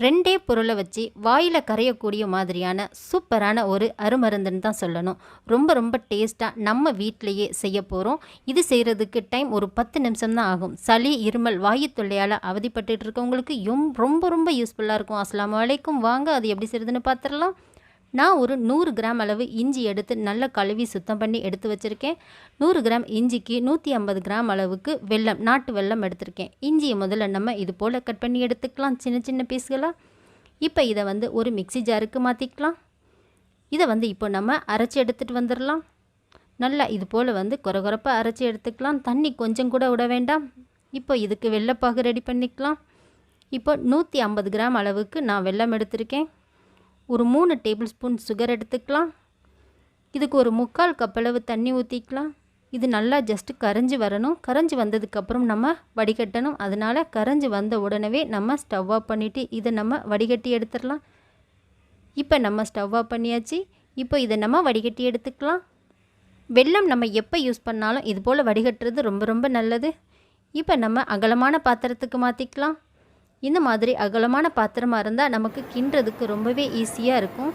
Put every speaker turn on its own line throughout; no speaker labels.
2 பொருளை வச்சு வாயில் கரையக்கூடிய மாதிரியான சூப்பரான ஒரு அருமருந்துன்னு தான் சொல்லணும். ரொம்ப ரொம்ப டேஸ்ட்டாக நம்ம வீட்டிலையே செய்ய போகிறோம். இது செய்கிறதுக்கு டைம் ஒரு 10 நிமிஷம் தான் ஆகும். சளி, இருமல், வாயு தொல்லையால் அவதிப்பட்டு இருக்கவங்களுக்கு ரொம்ப ரொம்ப யூஸ்ஃபுல்லாக இருக்கும். அஸ்ஸலாமு அலைக்கும். வாங்க அது எப்படி செய்கிறதுன்னு பார்த்துடலாம். நான் ஒரு 100 கிராம் அளவு இஞ்சி எடுத்து நல்லா கழுவி சுத்தம் பண்ணி எடுத்து வச்சுருக்கேன். 100 கிராம் இஞ்சிக்கு 150 கிராம் அளவுக்கு வெல்லம், நாட்டு வெல்லம் எடுத்திருக்கேன். இஞ்சியை முதல்ல நம்ம இது போல் கட் பண்ணி எடுத்துக்கலாம் சின்ன சின்ன பீஸ்களாக. இப்போ இதை ஒரு மிக்ஸி ஜாருக்கு மாற்றிக்கலாம். இதை இப்போ நம்ம அரைச்சி எடுத்துகிட்டு வந்துடலாம். நல்லா இது போல் கொரகொரப்பாக அரைச்சி எடுத்துக்கலாம். தண்ணி கொஞ்சம் கூட விட வேண்டாம். இப்போ இதுக்கு வெள்ளைப்பாகு ரெடி பண்ணிக்கலாம். இப்போ 150 கிராம் அளவுக்கு நான் வெல்லம் எடுத்திருக்கேன். ஒரு 3 டேபிள் ஸ்பூன் சுகர் எடுத்துக்கலாம். இதுக்கு ஒரு 3/4 கப் அளவு தண்ணி ஊற்றிக்கலாம். இது நல்லா ஜஸ்ட்டு கரைஞ்சி வரணும். கரைஞ்சி வந்ததுக்கப்புறம் நம்ம வடிகட்டணும். அதனால் கரைஞ்சி வந்த உடனே நம்ம ஸ்டவ் ஆஃப் பண்ணிவிட்டு இதை நம்ம வடிகட்டி எடுத்துடலாம். இப்போ நம்ம ஸ்டவ் ஆஃப் பண்ணியாச்சு. இப்போ இதை நம்ம வடிகட்டி எடுத்துக்கலாம். வெல்லம் நம்ம எப்போ யூஸ் பண்ணாலும் இது போல் வடிகட்டுறது ரொம்ப நல்லது. இப்போ நம்ம அகலமான பாத்திரத்துக்கு மாற்றிக்கலாம். இந்த மாதிரி அகலமான பாத்திரமாக இருந்தால் நமக்கு கிண்டுறதுக்கு ரொம்பவே ஈஸியாக இருக்கும்.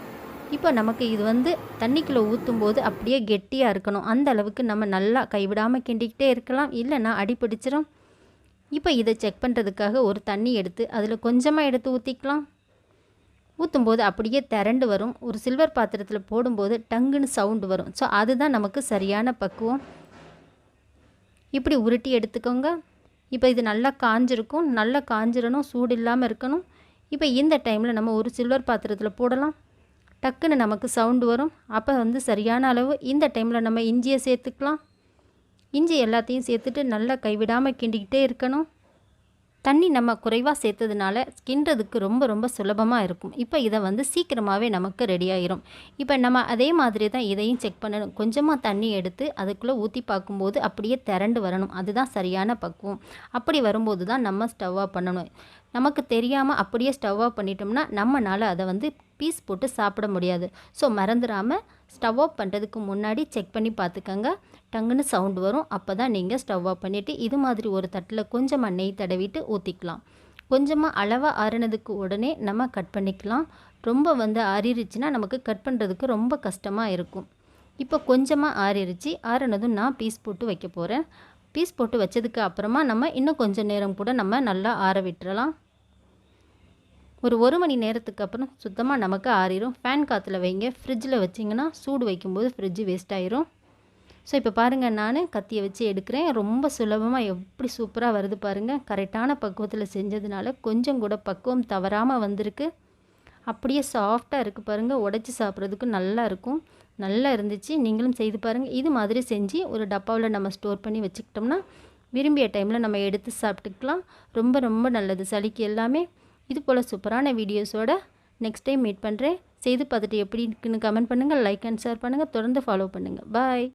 இப்போ நமக்கு இது தண்ணிக்குள்ளே ஊற்றும் போது அப்படியே கெட்டியாக இருக்கணும். அந்த அளவுக்கு நம்ம நல்லா கைவிடாமல் கிண்டிக்கிட்டே இருக்கலாம், இல்லைன்னா அடி பிடிச்சிரும். இப்போ இதை செக் பண்ணுறதுக்காக ஒரு தண்ணி எடுத்து அதில் கொஞ்சமாக எடுத்து ஊற்றிக்கலாம். ஊற்றும்போது அப்படியே திரண்டு வரும். ஒரு சில்வர் பாத்திரத்தில் போடும்போது டங்குன்னு சவுண்டு வரும். ஸோ அதுதான் நமக்கு சரியான பக்குவம். இப்படி உருட்டி எடுத்துக்கோங்க. இப்போ இது நல்லா காஞ்சிருக்கும். நல்லா காஞ்சிடணும், சூடு இல்லாமல் இருக்கணும். இப்போ இந்த டைமில் நம்ம ஒரு சில்வர் பாத்திரத்தில் போடலாம். டக்குன்னு நமக்கு சவுண்டு வரும். அப்போ சரியான அளவு. இந்த டைமில் நம்ம இஞ்சியை சேர்த்துக்கலாம். இஞ்சி எல்லாத்தையும் சேர்த்துட்டு நல்லா கைவிடாமல் கிண்டிக்கிட்டே இருக்கணும். தண்ணி நம்ம குறைவாக சேர்த்ததுனால கிண்டுறதுக்கு ரொம்ப சுலபமாக இருக்கும். இப்போ இதை சீக்கிரமாகவே நமக்கு ரெடி ஆகிரும். இப்போ நம்ம அதே மாதிரி தான் இதையும் செக் பண்ணணும். கொஞ்சமாக தண்ணி எடுத்து அதுக்குள்ளே ஊற்றி பார்க்கும்போது அப்படியே திரண்டு வரணும். அதுதான் சரியான பக்குவம். அப்படி வரும்போது தான் நம்ம ஸ்டவ் ஆஃப் பண்ணணும். நமக்கு தெரியாமல் அப்படியே ஸ்டவ் ஆஃப் பண்ணிட்டோம்னா நம்மளால் அதை பீஸ் போட்டு சாப்பிட முடியாது. ஸோ மறந்துடாமல் ஸ்டவ் ஆஃப் பண்ணுறதுக்கு முன்னாடி செக் பண்ணி பார்த்துக்கங்க. டங்குன்னு சவுண்டு வரும். அப்போ தான் நீங்கள் ஸ்டவ் ஆஃப் பண்ணிவிட்டு இது மாதிரி ஒரு தட்டில் கொஞ்சமாக நெய் தடவிட்டு ஊற்றிக்கலாம். கொஞ்சமாக அளவாக ஆறினதுக்கு உடனே நம்ம கட் பண்ணிக்கலாம். ரொம்ப ஆறிடுச்சுன்னா நமக்கு கட் பண்ணுறதுக்கு ரொம்ப கஷ்டமாக இருக்கும். இப்போ கொஞ்சமாக ஆறிடுச்சு. ஆறினதும் நான் பீஸ் போட்டு வைக்க போகிறேன். பீஸ் போட்டு வச்சதுக்கு அப்புறமா நம்ம இன்னும் கொஞ்சம் நேரம் கூட நம்ம நல்லா ஆற விட்டுறலாம். ஒரு 1 மணி நேரத்துக்கு அப்புறம் சுத்தமாக நமக்கு ஆறிடும். ஃபேன் காற்றுல வைங்க. ஃப்ரிட்ஜில் வச்சிங்கன்னா சூடு வைக்கும்போது ஃப்ரிட்ஜு வேஸ்ட் ஆயிரும். ஸோ இப்போ பாருங்கள், நான் கத்தியை வச்சு எடுக்கிறேன். ரொம்ப சுலபமாக எப்படி சூப்பராக வருது பாருங்கள். கரெக்டான பக்குவத்தில் செஞ்சதுனால கொஞ்சம் கூட பக்குவம் தவறாமல் வந்திருக்கு. அப்படியே சாஃப்டாக இருக்குது பாருங்கள். உடைச்சி சாப்பிட்றதுக்கு நல்லா இருக்கும். நல்லா இருந்துச்சு. நீங்களும் செய்து பாருங்கள். இது மாதிரி செஞ்சு ஒரு டப்பாவில் நம்ம ஸ்டோர் பண்ணி வச்சுக்கிட்டோம்னா விரும்பிய டைமில் நம்ம எடுத்து சாப்பிட்டுக்கலாம். ரொம்ப நல்லது சளிக்கு எல்லாமே. இது போல் சூப்பரான வீடியோஸோட நெக்ஸ்ட் டைம் மீட் பண்ணுறேன். செய்து பார்த்துட்டு எப்படி இருக்குன்னு கமெண்ட் பண்ணுங்கள். லைக் அண்ட் ஷேர் பண்ணுங்கள். தொடர்ந்து ஃபாலோ பண்ணுங்கள். பாய்.